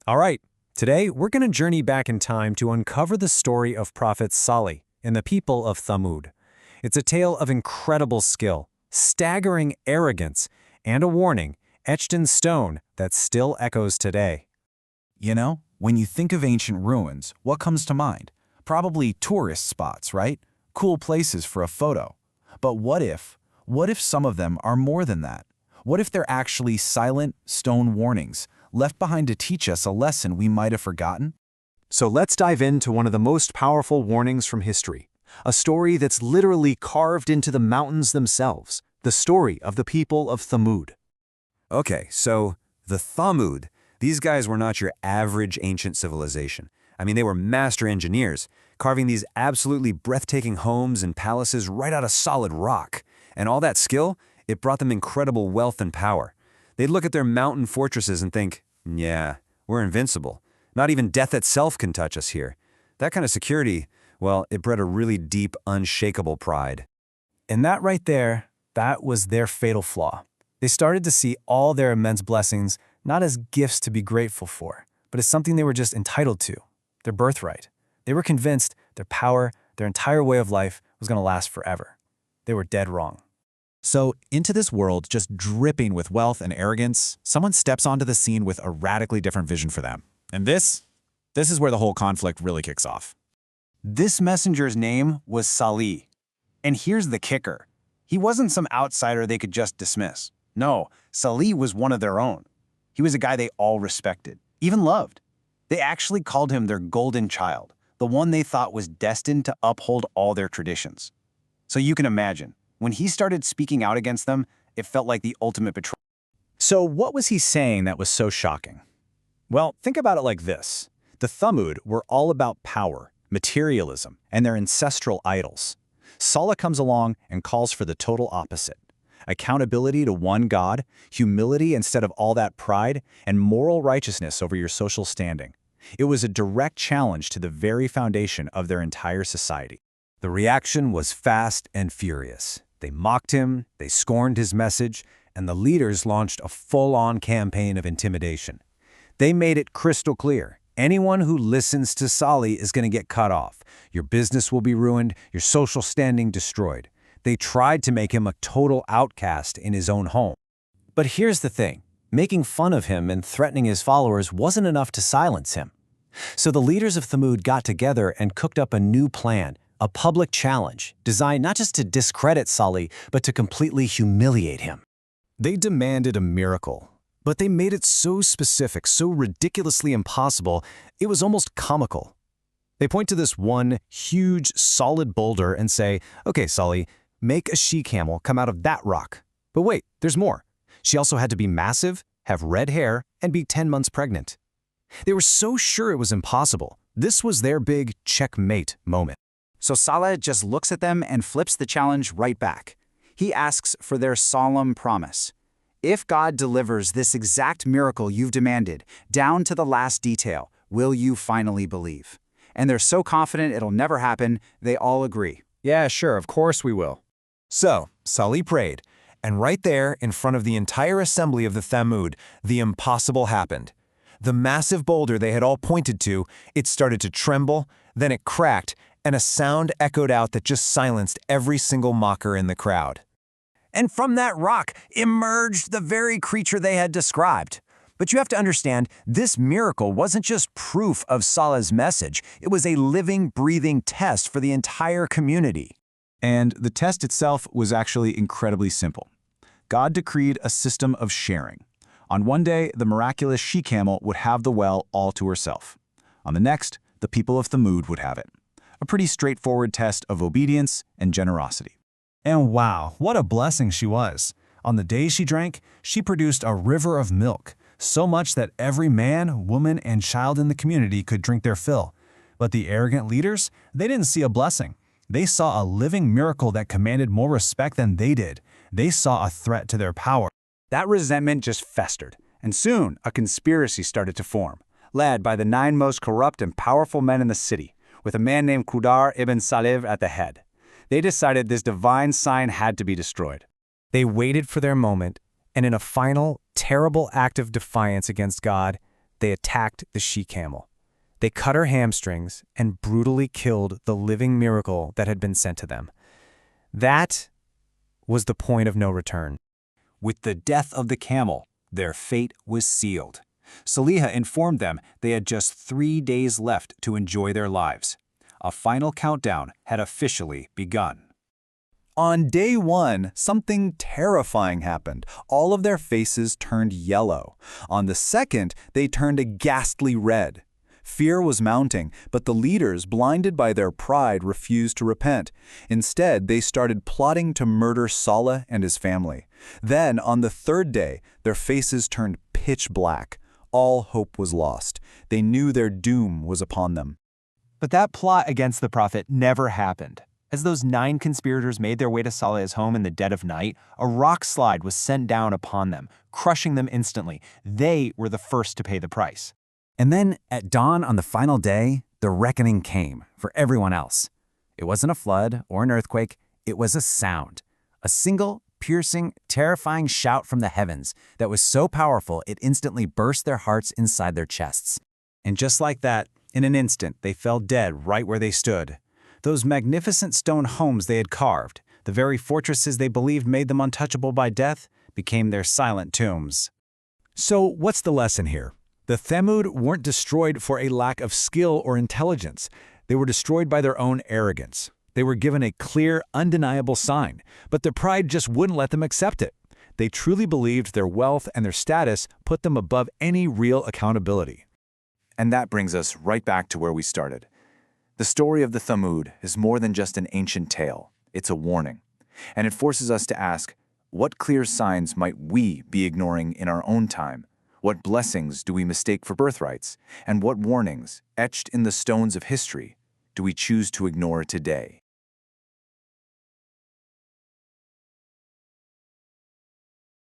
All right, today we're going to journey back in time to uncover the story of Prophet Salih and the people of Thamud. It's a tale of incredible skill, staggering arrogance, and a warning etched in stone that still echoes today. You know, when you think of ancient ruins, what comes to mind? Probably tourist spots, right? Cool places for a photo. But what if some of them are more than that? What if they're actually silent stone warnings, left behind to teach us a lesson we might have forgotten? So let's dive into one of the most powerful warnings from history, a story that's literally carved into the mountains themselves, the story of the people of Thamud. Okay, so the Thamud, these guys were not your average ancient civilization. I mean, they were master engineers, carving these absolutely breathtaking homes and palaces right out of solid rock. And all that skill, it brought them incredible wealth and power. They'd look at their mountain fortresses and think, yeah, we're invincible. Not even death itself can touch us here. That kind of security, well, it bred a really deep, unshakable pride. And that right there, that was their fatal flaw. They started to see all their immense blessings not as gifts to be grateful for, but as something they were just entitled to, their birthright. They were convinced their power, their entire way of life was going to last forever. They were dead wrong. So, into this world just dripping with wealth and arrogance, someone steps onto the scene with a radically different vision for them. And this is where the whole conflict really kicks off. This messenger's name was Salih. And here's the kicker. He wasn't some outsider they could just dismiss. No, Salih was one of their own. He was a guy they all respected, even loved. They actually called him their golden child, the one they thought was destined to uphold all their traditions. So you can imagine, when he started speaking out against them, it felt like the ultimate betrayal. So what was he saying that was so shocking? Well, think about it like this. The Thamud were all about power, materialism, and their ancestral idols. Salih comes along and calls for the total opposite. Accountability to one God, humility instead of all that pride, and moral righteousness over your social standing. It was a direct challenge to the very foundation of their entire society. The reaction was fast and furious. They mocked him, they scorned his message, and the leaders launched a full-on campaign of intimidation. They made it crystal clear. Anyone who listens to Salih is going to get cut off. Your business will be ruined, your social standing destroyed. They tried to make him a total outcast in his own home. But here's the thing. Making fun of him and threatening his followers wasn't enough to silence him. So the leaders of Thamud got together and cooked up a new plan, a public challenge, designed not just to discredit Salih, but to completely humiliate him. They demanded a miracle, but they made it so specific, so ridiculously impossible, it was almost comical. They point to this one huge, solid boulder and say, okay, Salih, make a she-camel come out of that rock. But wait, there's more. She also had to be massive, have red hair, and be 10 months pregnant. They were so sure it was impossible. This was their big checkmate moment. So Salih just looks at them and flips the challenge right back. He asks for their solemn promise. If God delivers this exact miracle you've demanded, down to the last detail, will you finally believe? And they're so confident it'll never happen, they all agree. Yeah, sure, of course we will. So, Salih prayed, and right there, in front of the entire assembly of the Thamud, the impossible happened. The massive boulder they had all pointed to, it started to tremble, then it cracked, and a sound echoed out that just silenced every single mocker in the crowd. And from that rock emerged the very creature they had described. But you have to understand, this miracle wasn't just proof of Salih's message, it was a living, breathing test for the entire community. And the test itself was actually incredibly simple. God decreed a system of sharing. On one day, the miraculous she-camel would have the well all to herself. On the next, the people of Thamud would have it. A pretty straightforward test of obedience and generosity. And wow, what a blessing she was. On the day she drank, she produced a river of milk, so much that every man, woman, and child in the community could drink their fill. But the arrogant leaders, they didn't see a blessing. They saw a living miracle that commanded more respect than they did. They saw a threat to their power. That resentment just festered, and soon a conspiracy started to form, led by the 9 most corrupt and powerful men in the city, with a man named Qudar ibn Salih at the head. They decided this divine sign had to be destroyed. They waited for their moment, and in a final, terrible act of defiance against God, they attacked the she-camel. They cut her hamstrings and brutally killed the living miracle that had been sent to them. That was the point of no return. With the death of the camel, their fate was sealed. Salih informed them they had just 3 days left to enjoy their lives. A final countdown had officially begun. On day 1, something terrifying happened. All of their faces turned yellow. On the 2nd, they turned a ghastly red. Fear was mounting, but the leaders, blinded by their pride, refused to repent. Instead, they started plotting to murder Salih and his family. Then, on the 3rd day, their faces turned pitch black. All hope was lost. They knew their doom was upon them. But that plot against the Prophet never happened. As those 9 conspirators made their way to Salih's home in the dead of night, a rock slide was sent down upon them, crushing them instantly. They were the first to pay the price. And then, at dawn on the final day, the reckoning came for everyone else. It wasn't a flood or an earthquake, it was a sound. A single, piercing, terrifying shout from the heavens that was so powerful it instantly burst their hearts inside their chests. And just like that, in an instant, they fell dead right where they stood. Those magnificent stone homes they had carved, the very fortresses they believed made them untouchable by death, became their silent tombs. So what's the lesson here? The Thamud weren't destroyed for a lack of skill or intelligence. They were destroyed by their own arrogance. They were given a clear, undeniable sign, but their pride just wouldn't let them accept it. They truly believed their wealth and their status put them above any real accountability. And that brings us right back to where we started. The story of the Thamud is more than just an ancient tale. It's a warning. And it forces us to ask, what clear signs might we be ignoring in our own time? What blessings do we mistake for birthrights? And what warnings, etched in the stones of history, do we choose to ignore today?